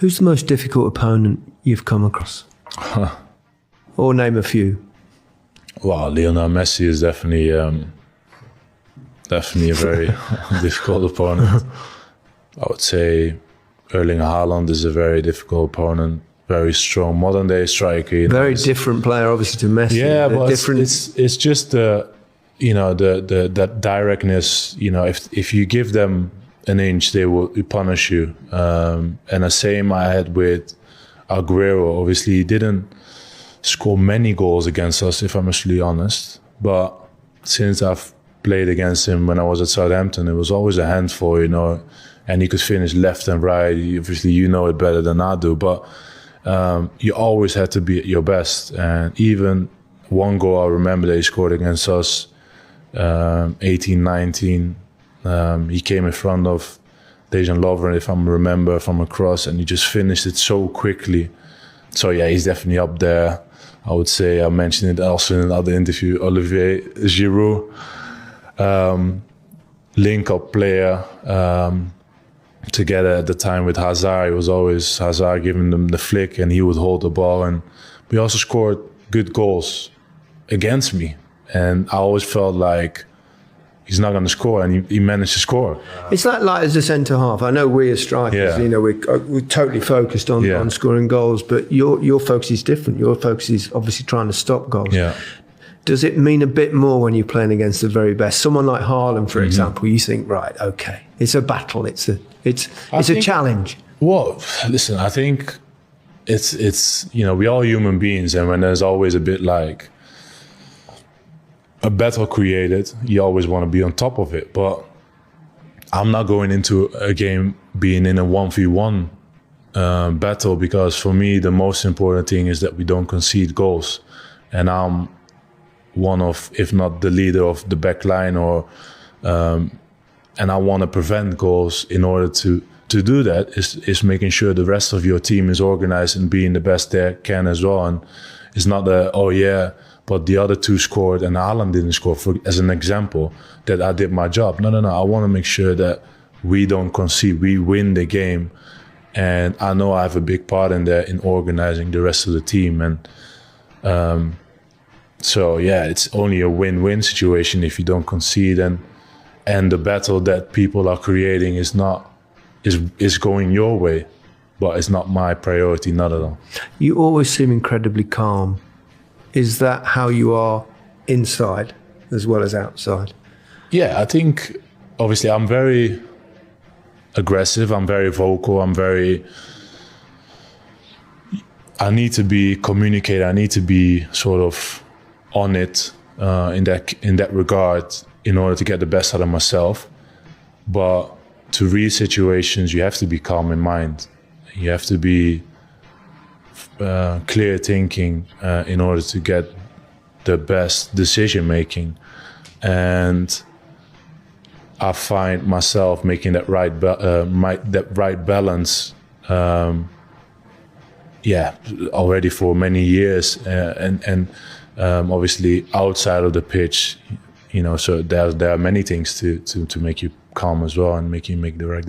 Who's the most difficult opponent you've come across? Or name a few. Well, Lionel Messi is definitely a very difficult opponent. I would say Erling Haaland is a very difficult opponent. Very strong modern day striker. Very different player, obviously, to Messi. Yeah, but different. It's just the that directness. If you give them an inch, they will punish you. And the same I had with Aguero. Obviously, he didn't score many goals against us, if I'm actually honest. But since I've played against him when I was at Southampton, it was always a handful, and he could finish left and right. Obviously, you know it better than I do, but you always had to be at your best. And even one goal I remember that he scored against us, 18-19, he came in front of Dejan Lovren, if I remember, from a cross, and he just finished it so quickly. So yeah, he's definitely up there. I would say, I mentioned it also in another interview, Olivier Giroud, link-up player, together at the time with Hazard. It was always Hazard giving them the flick and he would hold the ball. And we also scored good goals against me. And I always felt like he's not going to score, and he managed to score. It's like as a centre-half. I know we as strikers, we're totally focused on scoring goals, but your focus is different. Your focus is obviously trying to stop goals. Yeah. Does it mean a bit more when you're playing against the very best? Someone like Haaland, for example, you think, right, okay, it's a battle, it's a challenge. Well, listen, I think it's we're all human beings, and when there's always a bit like a battle created, you always want to be on top of it. But I'm not going into a game being in a 1v1 battle, because for me the most important thing is that we don't concede goals, and I'm one of, if not the leader of the back line, and I want to prevent goals. In order to do that is making sure the rest of your team is organized and being the best they can as well. And it's not but the other two scored and Haaland didn't score, as an example, that I did my job. No. I want to make sure that we don't concede, we win the game. And I know I have a big part in that, in organizing the rest of the team. And so yeah, it's only a win-win situation if you don't concede, and the battle that people are creating is going your way, but it's not my priority, not at all. You always seem incredibly calm. Is that how you are inside as well as outside? Yeah, I think obviously I'm very aggressive, I'm very vocal, I need to be communicated, I need to be sort of on it in that regard in order to get the best out of myself. But to read situations, you have to be calm in mind. You have to be clear thinking in order to get the best decision making. And I find myself making that right balance already for many years, and obviously outside of the pitch, so there are many things to make you calm as well and make you make the right